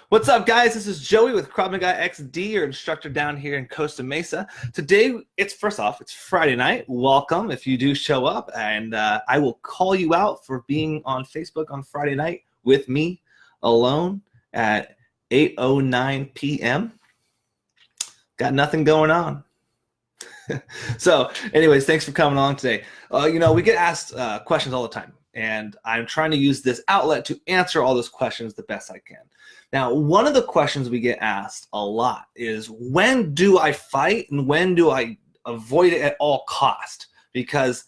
What's up, guys? This is Joey with Krav Maga XD, your instructor down here in Costa Mesa. Today, it's Friday night. Welcome if you do show up, and I will call you out for being on Facebook on Friday night with me alone at 8:09 p.m. Got nothing going on. So, anyways, thanks for coming along today. We get asked questions all the time, and I'm trying to use this outlet to answer all those questions the best I can. Now, one of the questions we get asked a lot is, when do I fight and when do I avoid it at all cost? Because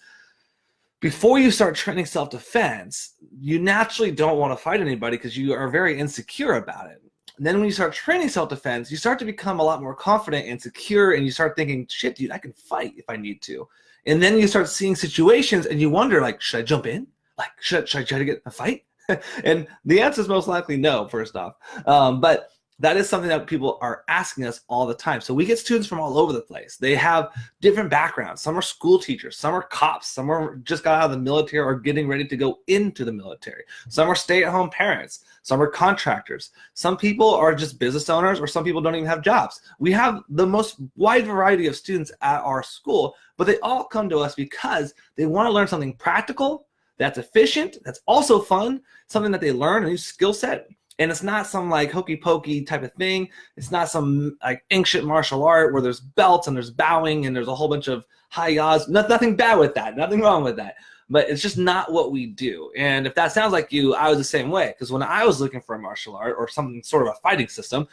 before you start training self-defense, you naturally don't want to fight anybody because you are very insecure about it. And then when you start training self-defense, you start to become a lot more confident and secure, and you start thinking, shit, dude, I can fight if I need to. And then you start seeing situations and you wonder, like, should I jump in? Like, should I try to get a fight? And the answer is most likely no, first off. But that is something that people are asking us all the time. So we get students from all over the place. They have different backgrounds. Some are school teachers. Some are cops. Some are just got out of the military or getting ready to go into the military. Some are stay-at-home parents. Some are contractors. Some people are just business owners, or some people don't even have jobs. We have the most wide variety of students at our school, but they all come to us because they want to learn something practical, that's efficient, that's also fun, something that they learn, a new skill set. And it's not some like hokey pokey type of thing. It's not some like ancient martial art where there's belts and there's bowing and there's a whole bunch of hi-yas. Nothing bad with that, nothing wrong with that. But it's just not what we do. And if that sounds like you, I was the same way. Because when I was looking for a martial art or some sort of a fighting system,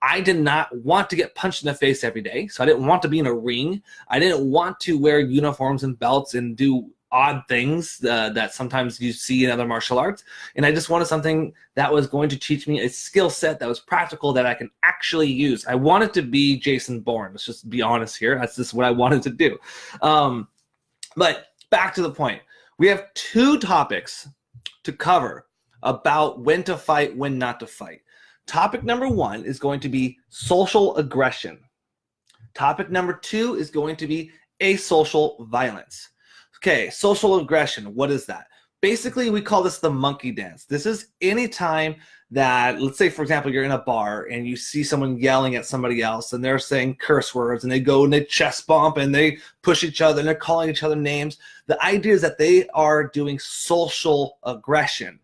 I did not want to get punched in the face every day. So I didn't want to be in a ring. I didn't want to wear uniforms and belts and do odd things that sometimes you see in other martial arts. And I just wanted something that was going to teach me a skill set that was practical that I can actually use. I wanted to be Jason Bourne. Let's just be honest here. That's just what I wanted to do. But back to the point. We have two topics to cover about when to fight, when not to fight. Topic number one is going to be social aggression. Topic number two is going to be asocial violence. Okay, social aggression, what is that? Basically, we call this the monkey dance. This is any time that, let's say, for example, you're in a bar and you see someone yelling at somebody else and they're saying curse words and they go and they chest bump and they push each other and they're calling each other names. The idea is that they are doing social aggression.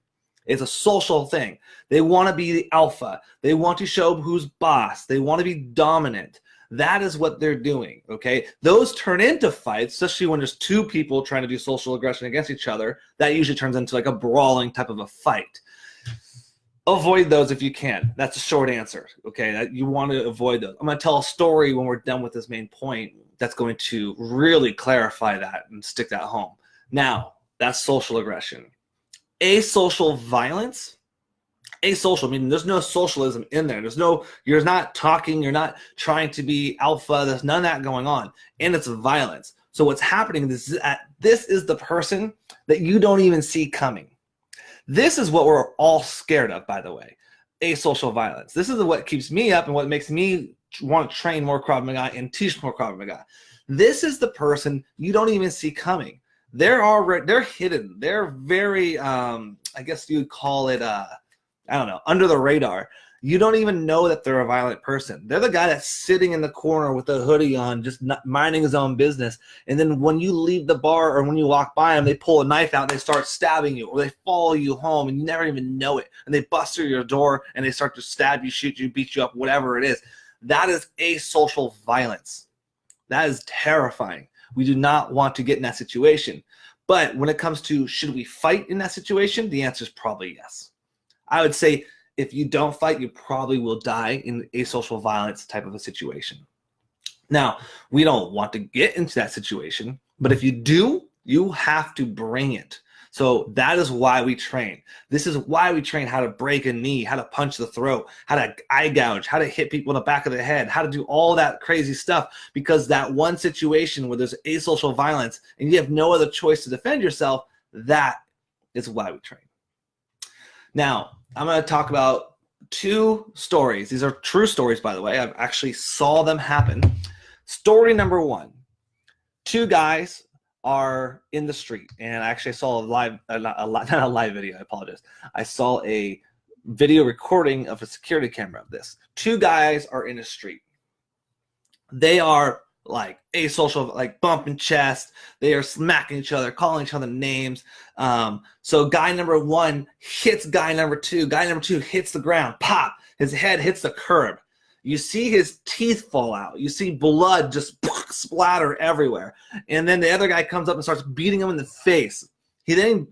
It's a social thing. They want to be the alpha. They want to show who's boss. They want to be dominant. That is what they're doing, okay? Those turn into fights, especially when there's two people trying to do social aggression against each other. That usually turns into like a brawling type of a fight. Avoid those if you can. That's a short answer, okay? You want to avoid those. I'm going to tell a story when we're done with this main point that's going to really clarify that and stick that home. Now, that's social aggression. Asocial violence. Asocial, meaning there's no socialism in there. You're not talking, you're not trying to be alpha, there's none of that going on. And it's violence. So what's happening is that this is the person that you don't even see coming. This is what we're all scared of, by the way. Asocial violence. This is what keeps me up and what makes me want to train more Krav Maga and teach more Krav Maga. This is the person you don't even see coming. They're hidden. They're very, I guess you would call it, I don't know, under the radar. You don't even know that they're a violent person. They're the guy that's sitting in the corner with a hoodie on, just not minding his own business. And then when you leave the bar or when you walk by them, they pull a knife out and they start stabbing you, or they follow you home and you never even know it. And they bust through your door and they start to stab you, shoot you, beat you up, whatever it is. That is asocial violence. That is terrifying. We do not want to get in that situation. But when it comes to should we fight in that situation, the answer is probably yes. I would say if you don't fight, you probably will die in asocial violence type of a situation. Now, we don't want to get into that situation, but if you do, you have to bring it. So that is why we train. This is why we train how to break a knee, how to punch the throat, how to eye gouge, how to hit people in the back of the head, how to do all that crazy stuff, because that one situation where there's asocial violence and you have no other choice to defend yourself, that is why we train. Now, I'm going to talk about two stories. These are true stories, by the way. I've actually saw them happen. Story number one. Two guys are in the street, and actually I saw not a live video, I apologize. I saw a video recording of a security camera of this. Two guys are in a street. They are like asocial, like bumping chest. They are smacking each other, calling each other names. So guy number one hits guy number two. Guy number two hits the ground. Pop. His head hits the curb. You see his teeth fall out. You see blood just splatter everywhere. And then the other guy comes up and starts beating him in the face. He then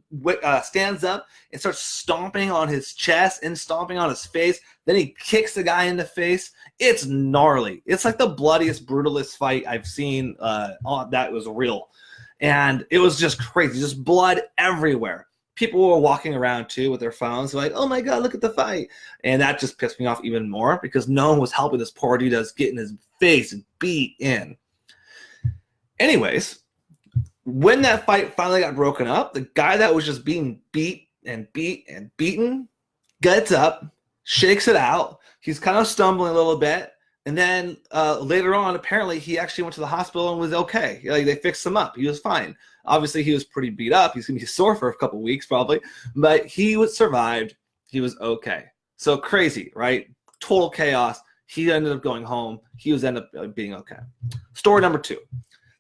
stands up and starts stomping on his chest and stomping on his face. Then he kicks the guy in the face. It's gnarly. It's like the bloodiest, brutalest fight I've seen that was real. And it was just crazy. Just blood everywhere. People were walking around, too, with their phones. Like, oh, my God, look at the fight. And that just pissed me off even more because no one was helping this poor dude that was getting his face beat in. Anyways, when that fight finally got broken up, the guy that was just being beat and beaten gets up, shakes it out. He's kind of stumbling a little bit. And then later on, apparently, he actually went to the hospital and was okay. Like, they fixed him up. He was fine. Obviously, he was pretty beat up. He's going to be sore for a couple weeks probably. But he was survived. He was okay. So crazy, right? Total chaos. He ended up going home. He was ended up being okay. Story number 2.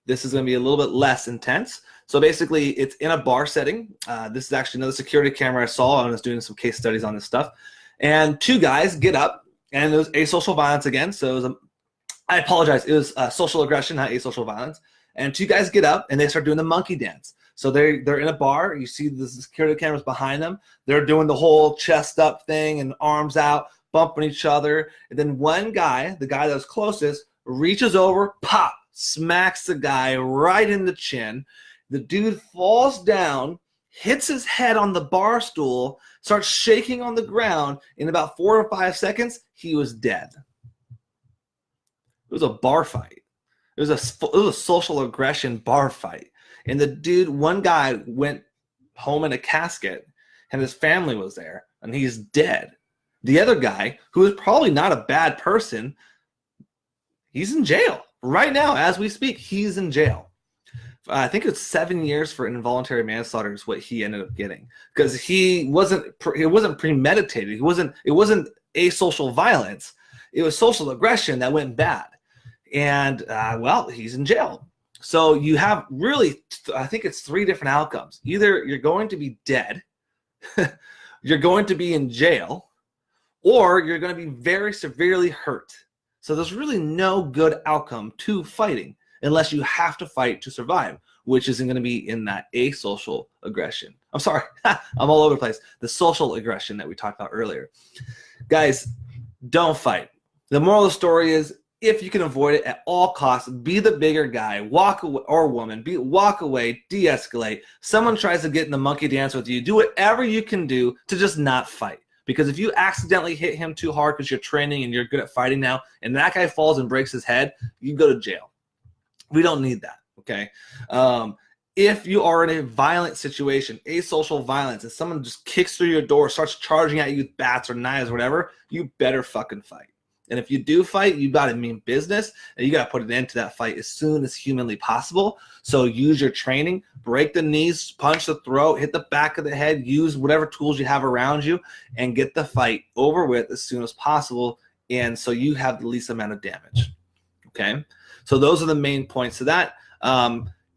This is going to be a little bit less intense. So basically, it's in a bar setting. This is actually another security camera I saw. I was doing some case studies on this stuff. And 2 guys get up. And it was asocial violence again. So it was I apologize. It was social aggression, not asocial violence. And 2 guys get up and they start doing the monkey dance. So they're in a bar. You see the security cameras behind them. They're doing the whole chest up thing and arms out, bumping each other. And then one guy, the guy that was closest, reaches over, pop, smacks the guy right in the chin. The dude falls down, hits his head on the bar stool, starts shaking on the ground. In about 4 or 5 seconds, he was dead. It was a bar fight. It was a social aggression bar fight. And the dude, one guy went home in a casket, and his family was there, and he's dead. The other guy, who is probably not a bad person, he's in jail. Right now, as we speak, he's in jail. I think it's 7 years for involuntary manslaughter is what he ended up getting because it wasn't premeditated. It wasn't asocial violence. It was social aggression that went bad. And, well, he's in jail. So you have really, I think it's 3 different outcomes. Either you're going to be dead, you're going to be in jail, or you're going to be very severely hurt. So there's really no good outcome to fighting unless you have to fight to survive, which isn't going to be in that asocial aggression. I'm sorry, I'm all over the place. The social aggression that we talked about earlier. Guys, don't fight. The moral of the story is, if you can avoid it at all costs, be the bigger guy, walk away, or woman, walk away, de-escalate. Someone tries to get in the monkey dance with you, do whatever you can do to just not fight. Because if you accidentally hit him too hard because you're training and you're good at fighting now, and that guy falls and breaks his head, you go to jail. We don't need that, okay? If you are in a violent situation, asocial violence, and someone just kicks through your door, starts charging at you with bats or knives or whatever, you better fucking fight. And if you do fight, you got to mean business, and you got to put an end to that fight as soon as humanly possible. So use your training, break the knees, punch the throat, hit the back of the head, use whatever tools you have around you, and get the fight over with as soon as possible, and so you have the least amount of damage, okay? So those are the main points to that.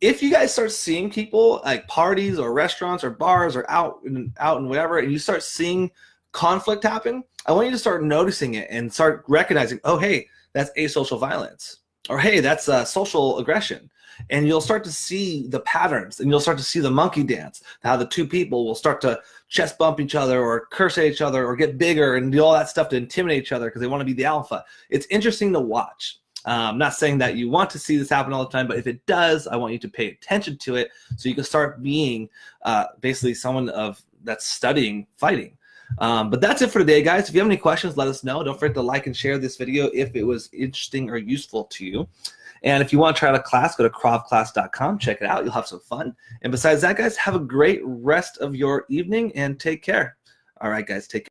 If you guys start seeing people like parties or restaurants or bars or out and whatever, and you start seeing conflict happen, I want you to start noticing it and start recognizing, oh, hey, that's asocial violence, or hey, that's social aggression. And you'll start to see the patterns, and you'll start to see the monkey dance, how the 2 people will start to chest bump each other or curse at each other or get bigger and do all that stuff to intimidate each other because they want to be the alpha. It's interesting to watch. I'm not saying that you want to see this happen all the time, but if it does, I want you to pay attention to it so you can start being basically someone that's studying fighting. But that's it for today, guys. If you have any questions, let us know. Don't forget to like and share this video if it was interesting or useful to you. And if you want to try out a class, go to kravclass.com. Check it out. You'll have some fun. And besides that, guys, have a great rest of your evening and take care. All right, guys, take care.